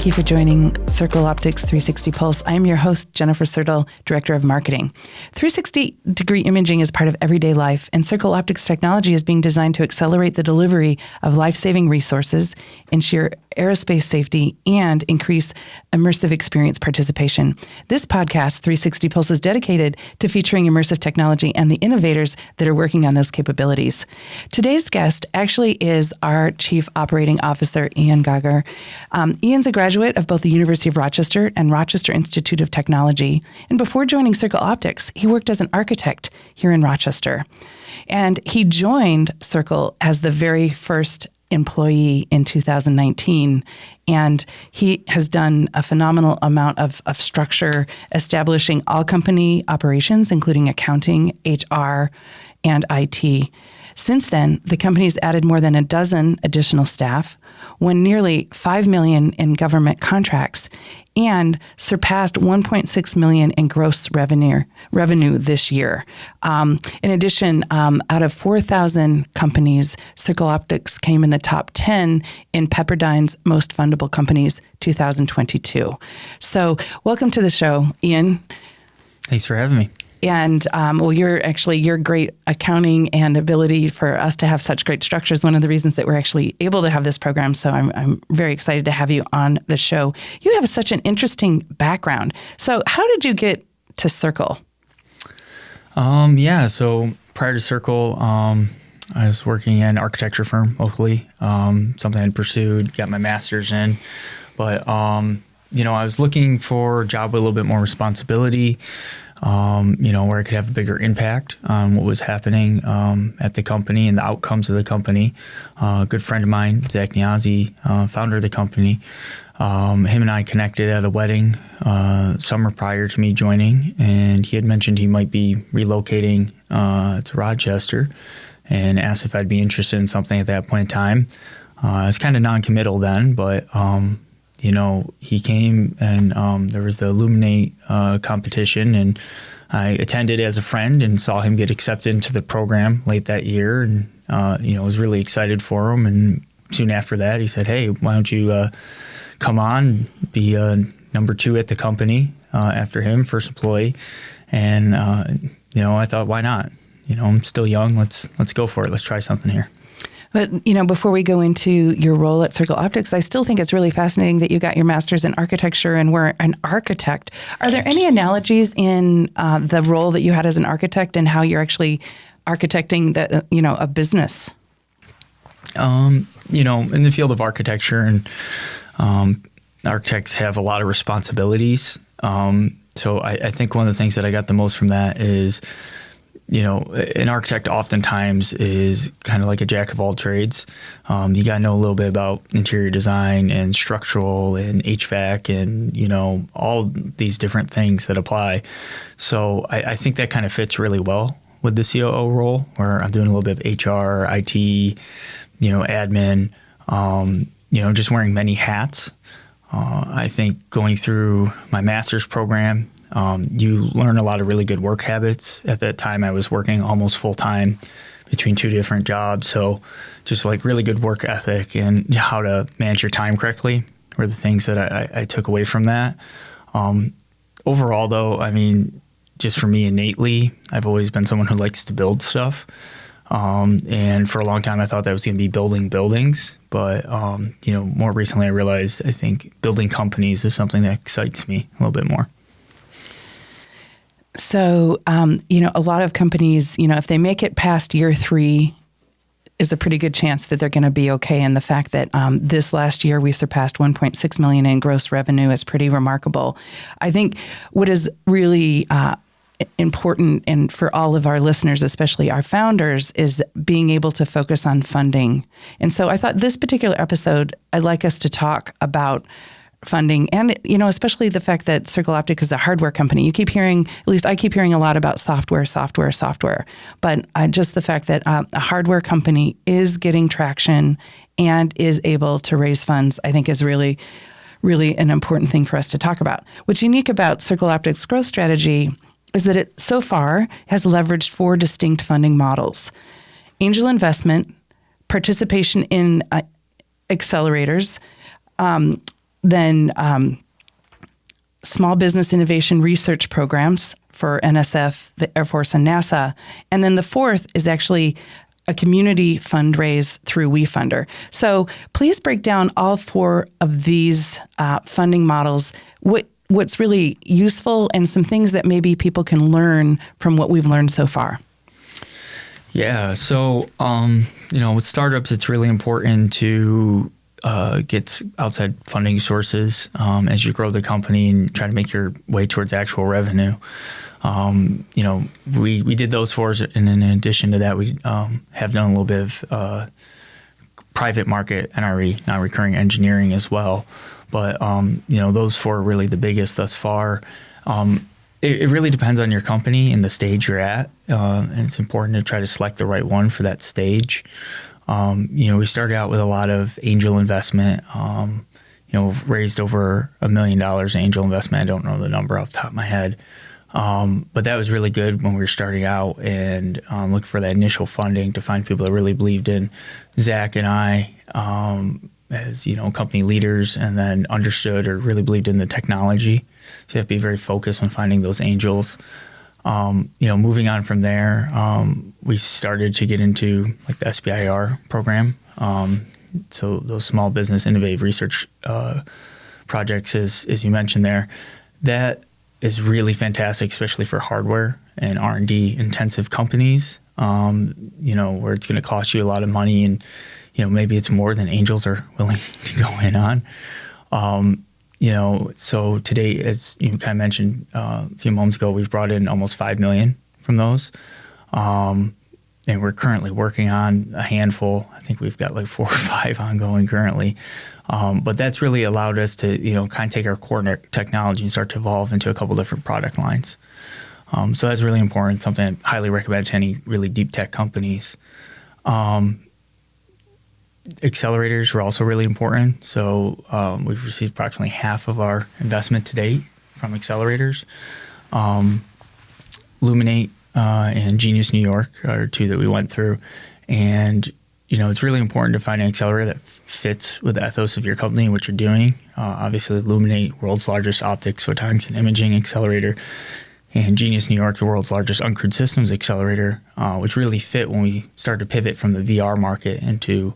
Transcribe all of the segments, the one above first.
Thank you for joining Sertl Optics 360 Pulse. I'm your host, Jennifer Sertl, Director of Marketing. 360-degree imaging is part of everyday life, and Sertl Optics technology is being designed to accelerate the delivery of life-saving resources, ensure aerospace safety, and increase immersive experience participation. This podcast, 360 Pulse, is dedicated to featuring immersive technology and the innovators that are working on those capabilities. Today's guest actually is our Chief Operating Officer, Ian Gauger. Ian's a graduate of both the University of Rochester and Rochester Institute of Technology. And before joining Sertl Optics, he worked as an architect here in Rochester. And he joined Sertl as the very first employee in 2019. And he has done a phenomenal amount of structure, establishing all company operations, including accounting, HR, and IT. Since then, the company's added more than a dozen additional staff, won nearly $5 million in government contracts, and surpassed $1.6 million in gross revenue this year. In addition, out of 4,000 companies, Sertl Optics came in the top 10 in Pepperdine's Most Fundable Companies 2022. So welcome to the show, Ian. Thanks for having me. And your great accounting and ability for us to have such great structures, one of the reasons that we're actually able to have this program. So I'm very excited to have you on the show. You have such an interesting background. So how did you get to Sertl? So prior to Sertl, I was working in an architecture firm locally, something I'd pursued, got my master's in. But, I was looking for a job with a little bit more responsibility, where I could have a bigger impact on what was happening at the company and the outcomes of the company. A good friend of mine, Zach Niazi, founder of the company, him and I connected at a wedding summer prior to me joining, and he had mentioned he might be relocating to Rochester and asked if I'd be interested in something at that point in time. I was kind of non-committal then, but he came and there was the Illuminate competition, and I attended as a friend and saw him get accepted into the program late that year, and was really excited for him. And soon after that, he said, "Hey, why don't you come on, be number 2 at the company after him, first employee?" And I thought, why not? I'm still young. Let's go for it. Let's try something here. But, before we go into your role at Sertl Optics, I still think it's really fascinating that you got your master's in architecture and were an architect. Are there any analogies in the role that you had as an architect and how you're actually architecting a business? In the field of architecture, and architects have a lot of responsibilities. So I think one of the things that I got the most from that is, an architect oftentimes is kind of like a jack of all trades. You got to know a little bit about interior design and structural and HVAC and, all these different things that apply. So I think that kind of fits really well with the COO role, where I'm doing a little bit of HR, IT, admin, just wearing many hats. I think going through my master's program, you learn a lot of really good work habits. At that time, I was working almost full time between 2 different jobs. So just like really good work ethic and how to manage your time correctly were the things that I took away from that. Overall, though, just for me innately, I've always been someone who likes to build stuff. And for a long time, I thought that was going to be building buildings. But, more recently, I realized I think building companies is something that excites me a little bit more. So, a lot of companies, if they make it past year 3, is a pretty good chance that they're going to be okay. And the fact that this last year we surpassed $1.6 million in gross revenue is pretty remarkable. I think what is really important, and for all of our listeners, especially our founders, is being able to focus on funding. And so I thought this particular episode, I'd like us to talk about funding and, especially the fact that Sertl Optics is a hardware company. You keep hearing, at least I keep hearing a lot about software. But just the fact that a hardware company is getting traction and is able to raise funds, I think is really, really an important thing for us to talk about. What's unique about Sertl Optics' growth strategy is that it so far has leveraged 4 distinct funding models: angel investment, participation in accelerators, then small business innovation research programs for NSF, the Air Force, and NASA. And then the fourth is actually a community fundraise through Wefunder. So please break down all four of these funding models, what's really useful and some things that maybe people can learn from what we've learned so far. Yeah. So, with startups, it's really important to get outside funding sources as you grow the company and try to make your way towards actual revenue. We did those four, and in addition to that, we have done a little bit of private market NRE, non-recurring engineering as well. But those four are really the biggest thus far. It really depends on your company and the stage you're at, and it's important to try to select the right one for that stage. We started out with a lot of angel investment. Raised over $1 million in angel investment. I don't know the number off the top of my head. But that was really good when we were starting out and looking for that initial funding to find people that really believed in Zach and I as company leaders, and then understood or really believed in the technology. So you have to be very focused when finding those angels. Moving on from there, we started to get into like the SBIR program. So those small business innovative research projects, as you mentioned there, that is really fantastic, especially for hardware and R&D intensive companies, where it's going to cost you a lot of money, and maybe it's more than angels are willing to go in on. So today, as you kind of mentioned a few moments ago, we've brought in almost $5 million from those. And we're currently working on a handful. I think we've got like 4 or 5 ongoing currently. But that's really allowed us to, kind of take our core technology and start to evolve into a couple different product lines. So that's really important, something I highly recommend to any really deep tech companies. Accelerators were also really important. So we've received approximately half of our investment to date from accelerators. Luminate and Genius New York are 2 that we went through. And, it's really important to find an accelerator that fits with the ethos of your company and what you're doing. Obviously, Luminate, world's largest optics, photonics, and imaging accelerator, and Genius New York, the world's largest uncrewed systems accelerator, which really fit when we started to pivot from the VR market into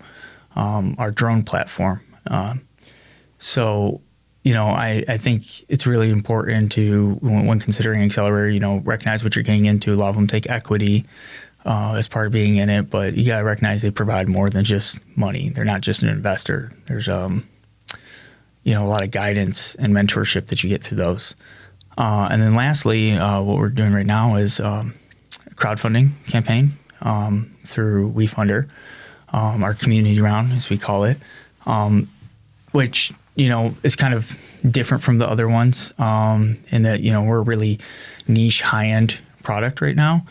our drone platform. I think it's really important to, when considering accelerator, recognize what you're getting into. A lot of them take equity as part of being in it, but you got to recognize they provide more than just money. They're not just an investor. There's, a lot of guidance and mentorship that you get through those. And then lastly, what we're doing right now is a crowdfunding campaign through Wefunder, our community round, as we call it, which is kind of different from the other ones in that, we're a really niche, high-end product right now.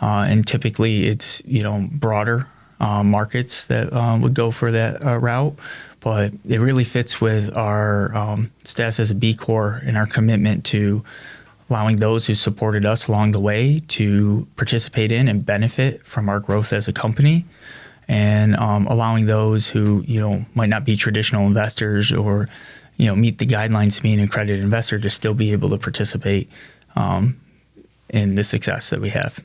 And typically it's, broader markets that would go for that route. But it really fits with our status as a B Corp and our commitment to allowing those who supported us along the way to participate in and benefit from our growth as a company. And allowing those who, might not be traditional investors or, meet the guidelines to be an accredited investor to still be able to participate in the success that we have.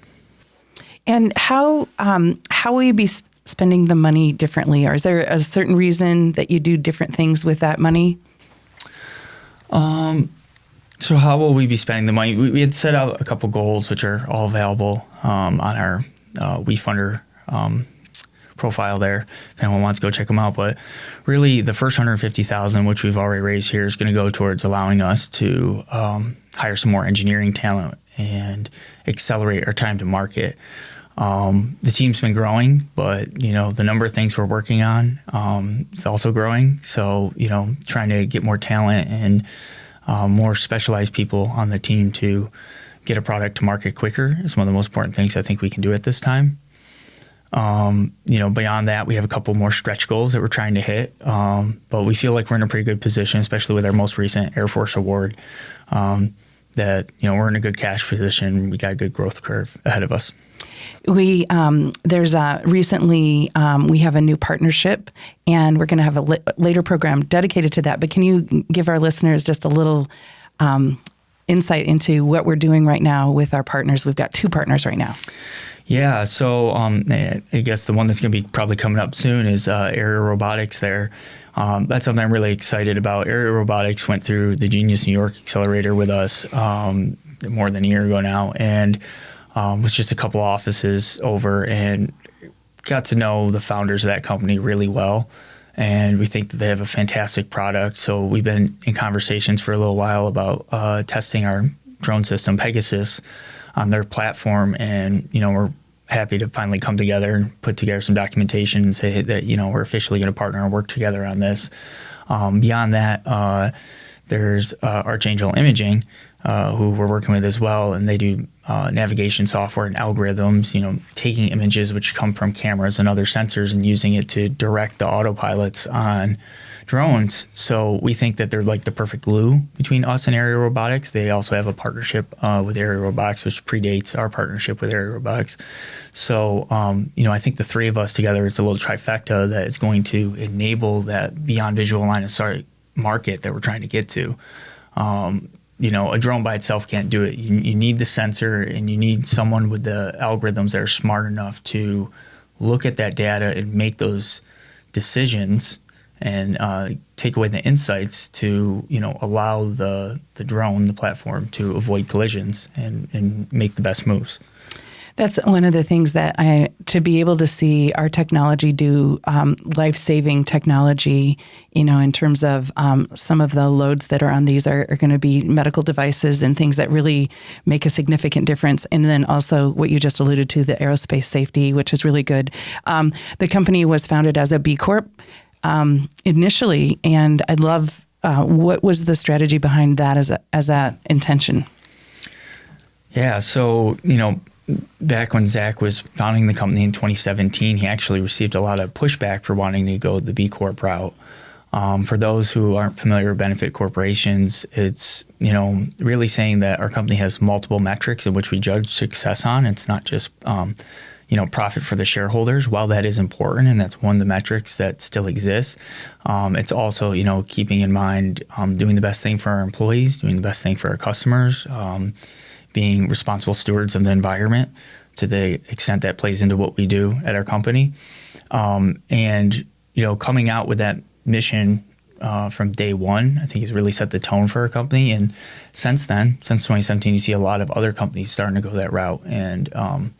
And how will you be spending the money differently? Or is there a certain reason that you do different things with that money? So how will we be spending the money? We had set out a couple goals, which are all available on our Wefunder profile there. If anyone wants to go check them out. But really, the first $150,000, which we've already raised here, is going to go towards allowing us to hire some more engineering talent and accelerate our time to market. The team's been growing, but the number of things we're working on is also growing. So trying to get more talent and more specialized people on the team to get a product to market quicker is one of the most important things I think we can do at this time. Beyond that, we have a couple more stretch goals that we're trying to hit. But we feel like we're in a pretty good position, especially with our most recent Air Force award. that, we're in a good cash position. We got a good growth curve ahead of us. We recently we have a new partnership, and we're going to have a later program dedicated to that. But can you give our listeners just a little insight into what we're doing right now with our partners? We've got 2 partners right now. Yeah, so I guess the one that's going to be probably coming up soon is Aerial Robotics there. That's something I'm really excited about. Aerial Robotics went through the Genius New York accelerator with us more than a year ago now, and was just a couple offices over, and got to know the founders of that company really well. And we think that they have a fantastic product. So we've been in conversations for a little while about testing our drone system, Pegasus, on their platform. And, we're happy to finally come together and put together some documentation and say that, we're officially going to partner and work together on this. Beyond that, there's Archangel Imaging, who we're working with as well, and they do navigation software and algorithms, taking images which come from cameras and other sensors and using it to direct the autopilots on drones. So we think that they're like the perfect glue between us and Aerial Robotics. They also have a partnership with Aerial Robotics, which predates our partnership with Aerial Robotics. So, I think the 3 of us together is a little trifecta that is going to enable that beyond visual line of sight market that we're trying to get to. A drone by itself can't do it. You need the sensor, and you need someone with the algorithms that are smart enough to look at that data and make those decisions and take away the insights to, allow the drone, the platform, to avoid collisions and make the best moves. That's one of the things that to be able to see our technology do life-saving technology, in terms of some of the loads that are on these are going to be medical devices and things that really make a significant difference. And then also what you just alluded to, the aerospace safety, which is really good. The company was founded as a B Corp initially, and I'd love what was the strategy behind that as a intention? Yeah, so, back when Zach was founding the company in 2017, he actually received a lot of pushback for wanting to go the B Corp route. For those who aren't familiar with benefit corporations, it's, really saying that our company has multiple metrics in which we judge success on. It's not just, profit for the shareholders. While that is important, and that's one of the metrics that still exists, it's also, keeping in mind doing the best thing for our employees, doing the best thing for our customers, being responsible stewards of the environment to the extent that plays into what we do at our company. And, coming out with that mission from day one, I think has really set the tone for our company. And since then, since 2017, you see a lot of other companies starting to go that route and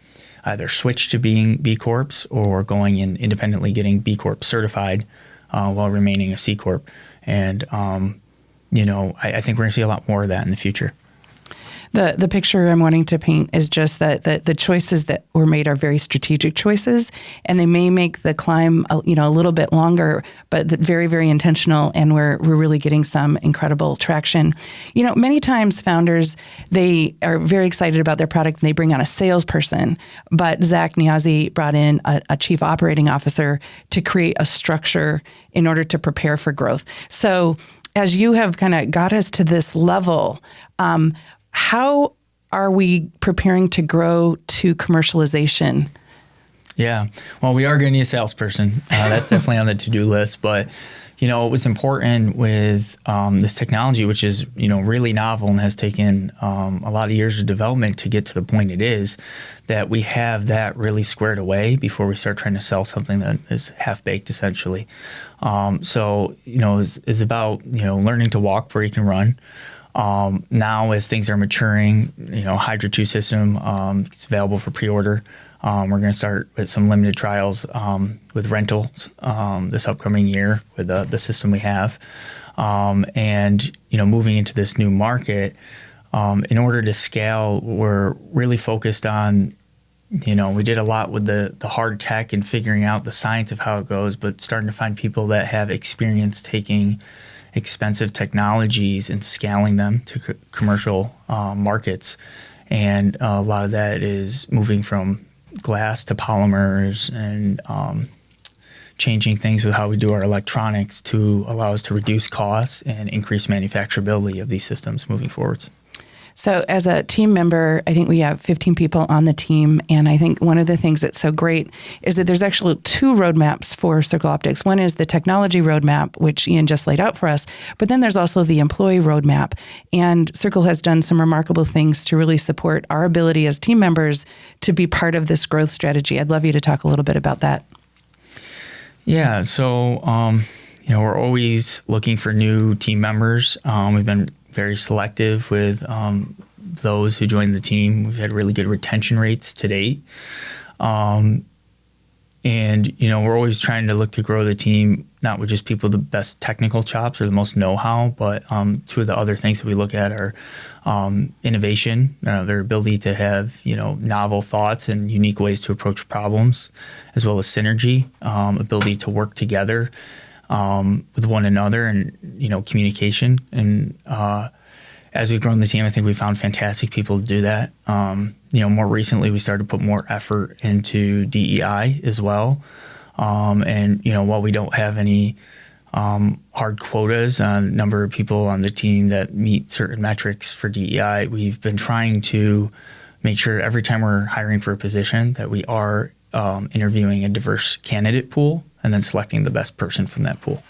either switch to being B Corps or going and independently getting B Corp certified while remaining a C Corp. And, I think we're going to see a lot more of that in the future. The picture I'm wanting to paint is just that the choices that were made are very strategic choices, and they may make the climb a little bit longer, but very, very intentional, and we're really getting some incredible traction. Many times founders, they are very excited about their product and they bring on a salesperson, but Zach Niazi brought in a chief operating officer to create a structure in order to prepare for growth. So as you have kind of got us to this level, how are we preparing to grow to commercialization? Yeah, well, we are going to need a salesperson. That's definitely on the to-do list. But, it was important with this technology, which is, really novel and has taken a lot of years of development to get to the point it is, that we have that really squared away before we start trying to sell something that is half-baked, essentially. So, it's about, learning to walk before you can run. Now, as things are maturing, Hydra 2 system is available for pre-order. We're going to start with some limited trials with rentals this upcoming year with the system we have. And, moving into this new market, in order to scale, we're really focused on, we did a lot with the hard tech and figuring out the science of how it goes, but starting to find people that have experience taking expensive technologies and scaling them to commercial markets. And a lot of that is moving from glass to polymers and changing things with how we do our electronics to allow us to reduce costs and increase manufacturability of these systems moving forwards. So as a team member, I think we have 15 people on the team. And I think one of the things that's so great is that there's actually two roadmaps for Sertl Optics. One is the technology roadmap, which Ian just laid out for us. But then there's also the employee roadmap. And Sertl has done some remarkable things to really support our ability as team members to be part of this growth strategy. I'd love you to talk a little bit about that. Yeah. So, we're always looking for new team members. We've been very selective with those who join the team. We've had really good retention rates to date. And, we're always trying to look to grow the team, not with just people with the best technical chops or the most know-how, but two of the other things that we look at are innovation, their ability to have, novel thoughts and unique ways to approach problems, as well as synergy, ability to work together with one another and, communication. And as we've grown the team, I think we found fantastic people to do that. More recently, we started to put more effort into DEI as well. And while we don't have any hard quotas on number of people on the team that meet certain metrics for DEI, we've been trying to make sure every time we're hiring for a position that we are interviewing a diverse candidate pool and then selecting the best person from that pool.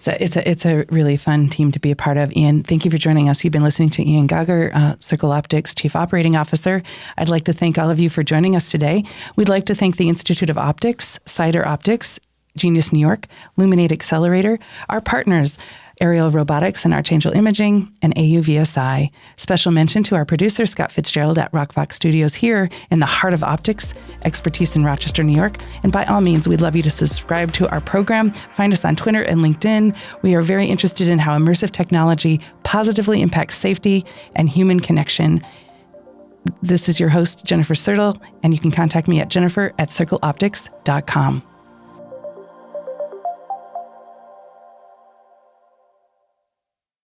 So it's a really fun team to be a part of. Ian, thank you for joining us. You've been listening to Ian Gauger, Sertl Optics Chief Operating Officer. I'd like to thank all of you for joining us today. We'd like to thank the Institute of Optics, Cider Optics, Genius New York, Luminate Accelerator, our partners, Aerial Robotics and Archangel Imaging, and AUVSI. Special mention to our producer, Scott Fitzgerald at RockFox Studios here in the heart of optics, expertise in Rochester, New York. And by all means, we'd love you to subscribe to our program. Find us on Twitter and LinkedIn. We are very interested in how immersive technology positively impacts safety and human connection. This is your host, Jennifer Sertl, and you can contact me at jennifer@sertloptics.com.